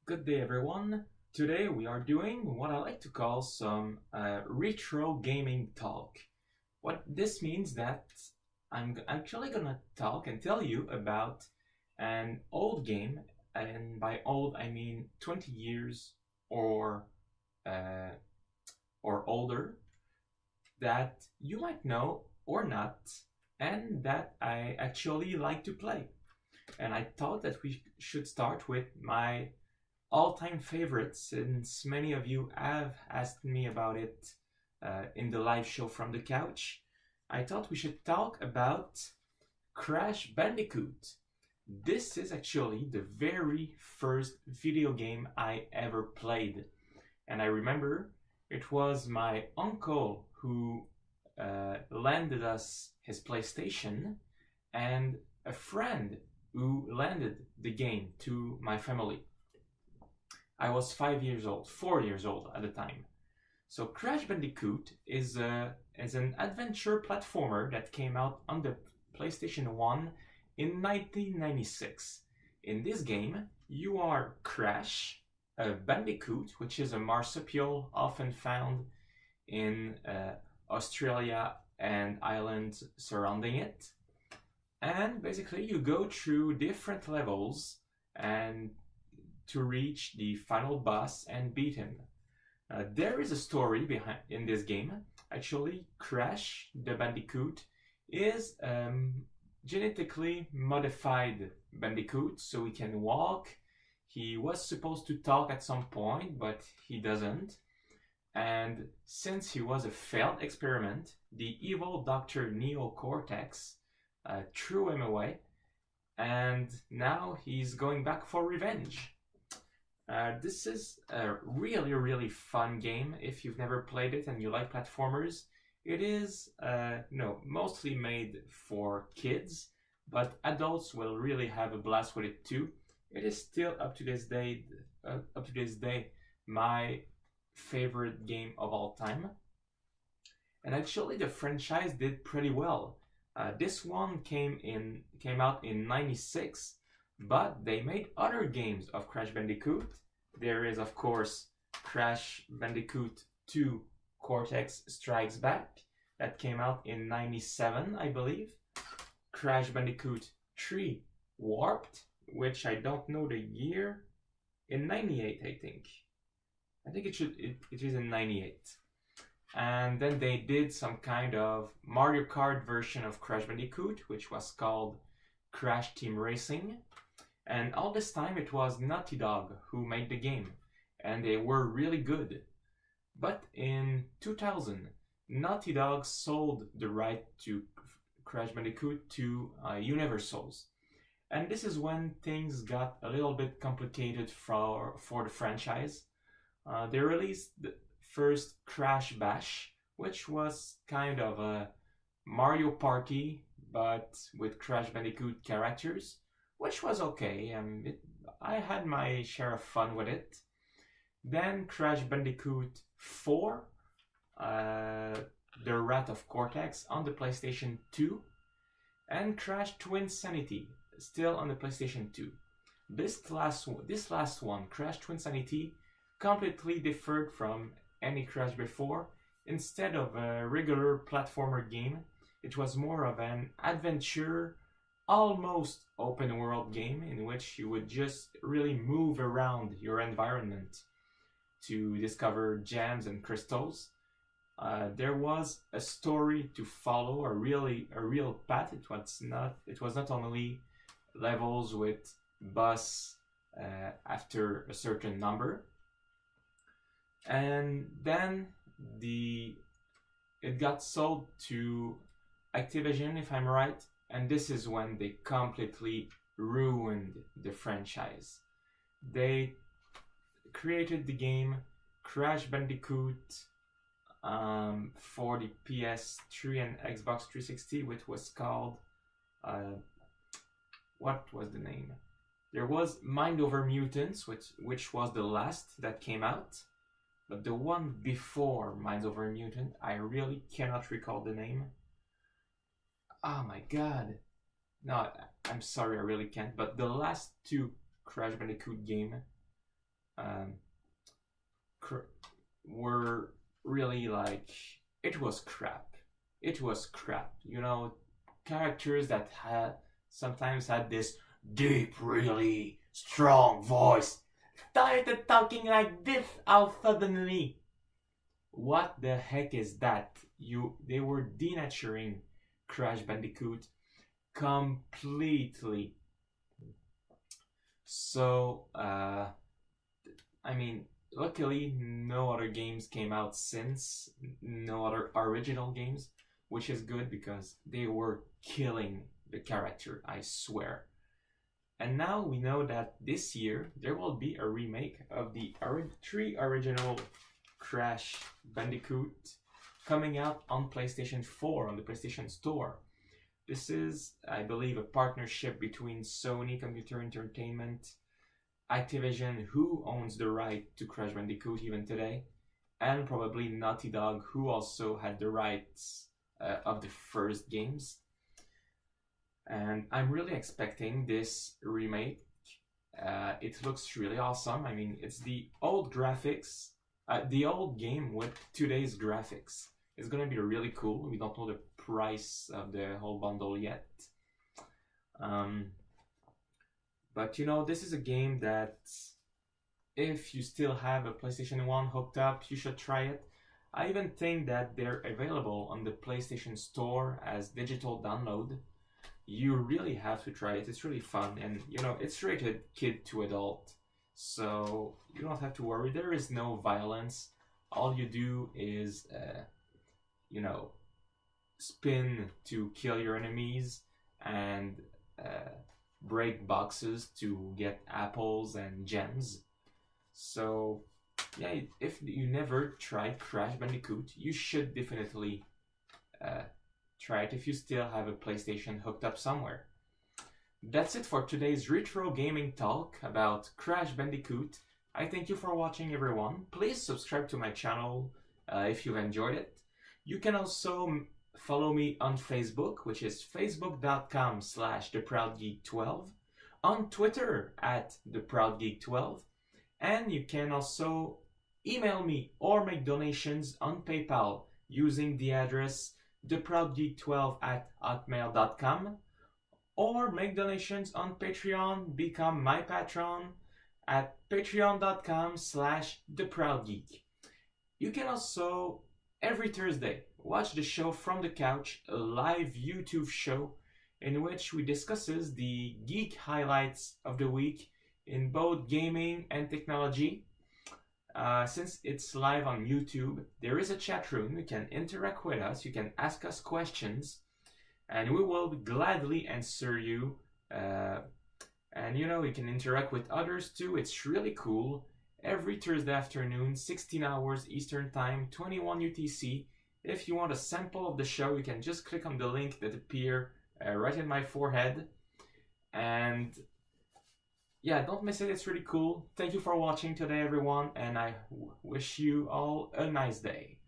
Good day, everyone. Today we are doing what I like to call some retro gaming talk. What this means that I'm actually gonna talk and tell you about an old game, and by old I mean 20 years or uh, or older, that you might know or not, and that I actually like to play. And I thought that we should start with my all-time favorite, since many of you have asked me about it in the live show from the couch. I thought we should talk about Crash Bandicoot. This is actually the very first video game I ever played. And I remember it was my uncle who lended us his PlayStation, and a friend who lended the game to my family. I was 5 years old, 4 years old at the time. So Crash Bandicoot is an adventure platformer that came out on the PlayStation 1 in 1996. In this game, you are Crash, a bandicoot, which is a marsupial often found in Australia and islands surrounding it. And basically, you go through different levels and to reach the final boss and beat him. There is a story behind in this game. Actually, Crash the Bandicoot is genetically modified Bandicoot, so he can walk. He was supposed to talk at some point, but he doesn't. And since he was a failed experiment, the evil Dr. Neocortex threw him away, and now he's going back for revenge. This is a really fun game. If you've never played it and you like platformers, it is mostly made for kids, but adults will really have a blast with it too. It is still up to this day, my favorite game of all time. And actually, the franchise did pretty well. This one came out in '96, but they made other games of Crash Bandicoot. There is, of course, Crash Bandicoot 2 Cortex Strikes Back that came out in '97, I believe. Crash Bandicoot 3 Warped, which I don't know the year, in '98, I think. I think it is in '98. And then they did some kind of Mario Kart version of Crash Bandicoot, which was called Crash Team Racing. And all this time it was Naughty Dog who made the game, and they were really good. But in 2000, Naughty Dog sold the right to Crash Bandicoot to Universal's. And this is when things got a little bit complicated for the franchise. They released the first Crash Bash, which was kind of a Mario Party, but with Crash Bandicoot characters, which was okay. I had my share of fun with it. Then Crash Bandicoot 4, The Wrath of Cortex on the PlayStation 2, and Crash Twinsanity, still on the PlayStation 2. This last one, Crash Twinsanity, completely differed from any Crash before. Instead of a regular platformer game, it was more of an adventure, almost open world game in which you would just really move around your environment to discover gems and crystals. There was a story to follow, a real path. It was not only levels with boss after a certain number. And then it got sold to Activision, if I'm right, and this is when they completely ruined the franchise. They created the game Crash Bandicoot for the PS3 and Xbox 360, which was called what was the name? There was Mind Over Mutants, which was the last that came out. But the one before Minds Over Mutant, I really cannot recall the name. Oh my god. No, I'm sorry, I really can't. But the last two Crash Bandicoot game um, were really like, it was crap. It was crap. You know, characters that had sometimes had this deep, really strong voice started talking like this all suddenly. What the heck is that? They were denaturing Crash Bandicoot completely. So, I mean, luckily, no other games came out since, no other original games, which is good because they were killing the character, I swear. And now we know that this year there will be a remake of the three original Crash Bandicoot coming out on PlayStation 4 on the PlayStation Store. This is, I believe, a partnership between Sony Computer Entertainment, Activision, who owns the right to Crash Bandicoot even today, and probably Naughty Dog, who also had the rights of the first games. And I'm really expecting this remake. It looks really awesome. I mean, it's the old graphics, the old game with today's graphics. It's gonna be really cool. We don't know the price of the whole bundle yet. But you know, this is a game that if you still have a PlayStation 1 hooked up, you should try it. I even think that they're available on the PlayStation Store as digital download. You really have to try it. It's really fun, and you know, it's rated kid to adult, so you don't have to worry. There is no violence. All you do is, you know, spin to kill your enemies and break boxes to get apples and gems. So, yeah, if you never tried Crash Bandicoot, you should definitely try it if you still have a PlayStation hooked up somewhere. That's it for today's retro gaming talk about Crash Bandicoot. I thank you for watching, everyone. Please subscribe to my channel if you've enjoyed it. You can also follow me on Facebook, which is facebook.com/theproudgeek12, on Twitter @theproudgeek12, and you can also email me or make donations on PayPal using the address theproudgeek12@hotmail.com, or make donations on Patreon, become my patron at patreon.com/theproudgeek. You can also, every Thursday, watch the show From the Couch, a live YouTube show in which we discusses the geek highlights of the week in both gaming and technology. Since it's live on YouTube, there is a chat room. You can interact with us. You can ask us questions, and we will gladly answer you. And you know, you can interact with others too. It's really cool. Every Thursday afternoon, 16 hours Eastern Time, 21 UTC. If you want a sample of the show, you can just click on the link that appears right in my forehead. And yeah, don't miss it. It's really cool. Thank you for watching today, everyone, and I wish you all a nice day.